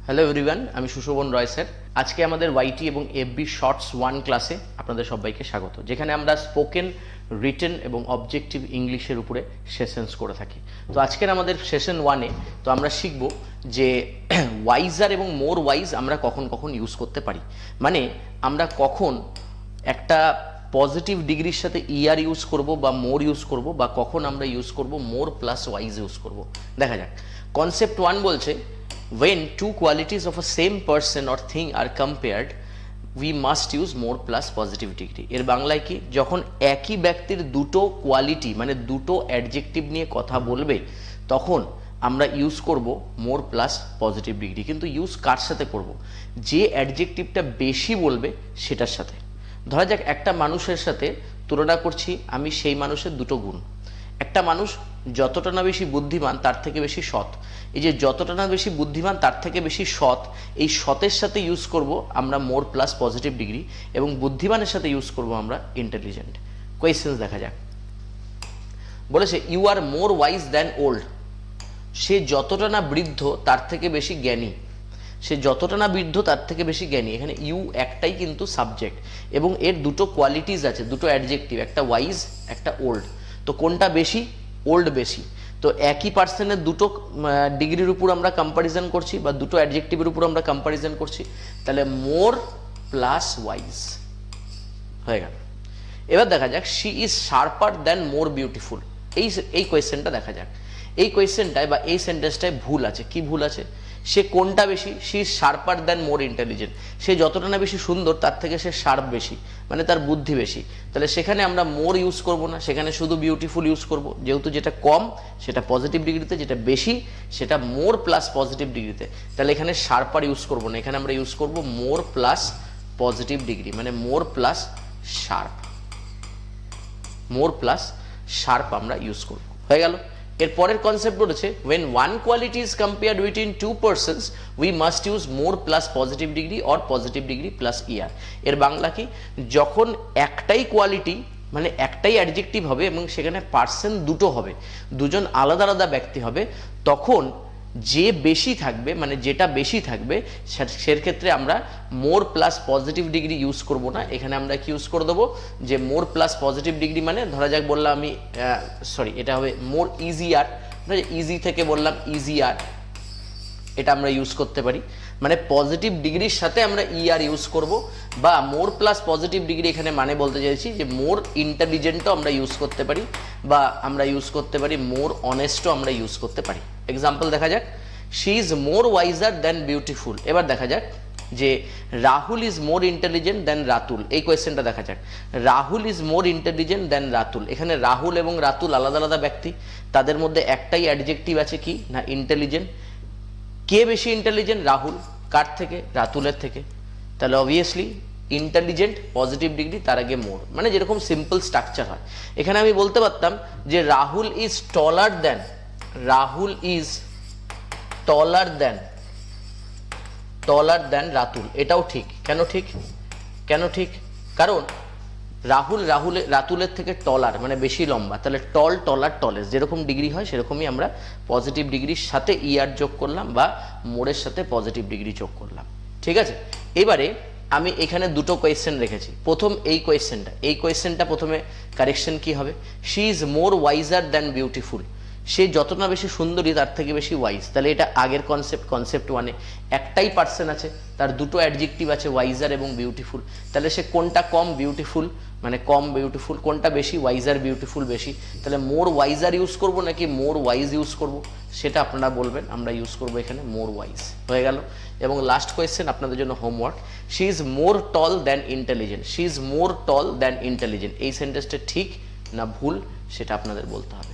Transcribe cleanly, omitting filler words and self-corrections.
Hello everyone, আমি সুশোভন রয় sir. আজকে আমাদের ওয়াইটি এবং এফবি শর্টস 1 ক্লাসে আপনাদের সবাইকে স্বাগত, যেখানে আমরা স্পোকেন, রিটেন এবং অবজেক্টিভ ইংলিশের উপরে সেশনস করে থাকি। তো আজকের আমাদের সেশন 1-এ তো আমরা শিখব যে ওয়াইজার এবং মোর ওয়াইজ আমরা কখন কখন ইউজ করতে পারি। মানে আমরা কখন একটা পজিটিভ ডিগ্রির সাথে ইআর ইউজ করব বা মোর ইউজ করব, বা কখন আমরা ইউজ করব মোর প্লাস ওয়াইজ ইউজ করব। দেখা যাক। কনসেপ্ট 1 বলছে, when two qualities of a same person or thing are compared, we must use more plus positive degree. এর বাংলায় কি? যখন একই ব্যক্তির দুটো কোয়ালিটি মানে দুটো অ্যাডজেক্টিভ নিয়ে কথা বলবে, তখন আমরা ইউজ করব মোর প্লাস পজিটিভ ডিগ্রি। কিন্তু ইউজ কার সাথে করব? যে অ্যাডজেক্টিভটা বেশি বলবে সেটার সাথে। ধরা যাক একটা মানুষের সাথে তুলনা করছি আমি সেই মানুষের দুটো গুণ। একটা মানুষ যতটা না বেশি বুদ্ধিমান তার থেকে বেশি সৎ। এই যে যতটা না বেশি বুদ্ধিমান তার থেকে বেশি সৎ, এই সতের সাথে ইউজ করব আমরা মোর প্লাস পজিটিভ ডিগ্রি, এবং বুদ্ধিমানের সাথে ইউজ করব আমরা ইন্টেলিজেন্ট। কোয়েশ্চেন্স দেখা যাক। বলেছে you are more wise than old. সে যতটা না বৃদ্ধ তার থেকে বেশি জ্ঞানী। সে যতটা না বৃদ্ধ তার থেকে বেশি জ্ঞানী। এখানে ইউ একটাই কিন্তু সাবজেক্ট, এবং এর দুটো কোয়ালিটিস আছে, দুটো অ্যাডজেক্টিভ, একটা ওয়াইজ একটা ওল্ড। তো কোনটা বেশি? ওল্ড বেশি। তো একই পার্সনের দুটো ডিগ্রির উপর আমরা কম্প্যারিজন করছি, বা দুটো অ্যাডজেক্টিভের উপর আমরা কম্প্যারিজন করছি, তাহলে মোর প্লাস ওয়াইজ হয়ে গেল। এবার দেখা যাক, she is sharper than more beautiful. এই কোয়েশ্চেনটা দেখা যাক। এই কোয়েশ্চেনটায় বা এই সেন্টেন্সটায় ভুল আছে। কি ভুল আছে? সে কোনটা বেশি? She is sharper than more intelligent. সে যতটা না বেশি সুন্দর তার থেকে সে শার্প বেশি, মানে তার বুদ্ধি বেশি। তাহলে সেখানে আমরা মোর ইউজ করব না, সেখানে শুধু বিউটিফুল ইউজ করব। যেহেতু যেটা কম সেটা পজিটিভ ডিগ্রিতে, যেটা বেশি সেটা মোর প্লাস পজিটিভ ডিগ্রিতে। তাহলে এখানে শার্পার ইউজ করব না, এখানে আমরা ইউজ করব মোর প্লাস পজিটিভ ডিগ্রি, মানে মোর প্লাস শার্প। মোর প্লাস শার্প আমরা ইউজ করব। হয়ে গেল। এর পরের কনসেপ্ট বলেছে when one quality is compared between two persons we must use more plus positive degree or positive degree plus er. এর বাংলা কি? যখন একটাই কোয়ালিটি মানে একটাই অ্যাডজেক্টিভ হবে এবং সেখানে পার্সন দুটো হবে, দুজন আলাদা আলাদা ব্যক্তি হবে, তখন যে বেশি থাকবে মানে যেটা বেশি থাকবে সেক্ষেত্রে আমরা মোর প্লাস পজিটিভ ডিগ্রি ইউজ করব না। এখানে আমরা কি ইউজ করে দেবো? যে মোর প্লাস পজিটিভ ডিগ্রি মানে ধরা যাক বললাম আমি এটা হবে মোর ইজিয়ার। ইজি থেকে বললাম ইজিয়ার, এটা আমরা ইউজ করতে পারি। মানে পজিটিভ ডিগ্রির সাথে আমরা ইআর ইউজ করব, বা মোর প্লাস পজিটিভ ডিগ্রি এখানে মানে বলতে চাইছি যে মোর ইন্টেলিজেন্টও আমরা ইউজ করতে পারি, বা আমরা ইউজ করতে পারি মোর অনেস্টও আমরা ইউজ করতে পারি। এক্সাম্পল দেখা যাক, she is more wiser than beautiful. এবার দেখা যাক যে Rahul is more intelligent than Ratul. এই কোয়েশ্চেনটা দেখা যাক। Rahul is more intelligent than Ratul. এখানে রাহুল এবং রাতুল আলাদা আলাদা ব্যক্তি, তাদের মধ্যে একটাই অ্যাডজেক্টিভ আছে কি না ইন্টেলিজেন্ট। কে বেশি ইন্টেলিজেন্ট? রাহুল। কার থেকে? রাতুলের থেকে। তাহলে অবভিয়াসলি ইন্টেলিজেন্ট পজিটিভ ডিগ্রি, তার আগে মোর, মানে যেরকম সিম্পল স্ট্রাকচার হয়। এখানে আমি বলতে পারতাম যে Rahul is taller than, Rahul is taller than Ratul. এটাও ঠিক। কেন ঠিক? কেন ঠিক? কারণ রাতুলের থেকে টলার মানে বেশি লম্বা। তাহলে টলার টলেস যেরকম ডিগ্রি হয় সেরকমই আমরা পজিটিভ ডিগ্রির সাথে ইআর যোগ করলাম, বা মোরের সাথে পজিটিভ ডিগ্রি যোগ করলাম। ঠিক আছে। এবারে আমি এখানে দুটো কোয়েশ্চেন রেখেছি। প্রথম এই কোয়েশ্চেনটা প্রথমে কারেকশন কি হবে? She is more wiser than beautiful. সে যতটা বেশি সুন্দরী তার থেকে বেশি ওয়াইজ। তাহলে এটা আগের কনসেপ্ট 1-এ একটাই পার্সন আছে, তার দুটো অ্যাডজেক্টিভ আছে ওয়াইজার এবং বিউটিফুল। তাহলে সে কোনটা কম? বিউটিফুল, মানে কম বিউটিফুল। কোনটা বেশি? ওয়াইজার বিউটিফুল বেশি। তাহলে মোর ওয়াইজার ইউজ করব নাকি মোর ওয়াইজ ইউজ করব, সেটা আপনারা বলবেন। আমরা ইউজ করব এখানে মোর ওয়াইজ। হয়ে গেল। এবং লাস্ট কোয়েশ্চেন আপনাদের জন্য homework, she is more tall than intelligent. She is more tall than intelligent. এই সেন্টেন্সটা ঠিক না ভুল সেটা আপনাদের বলতে হবে।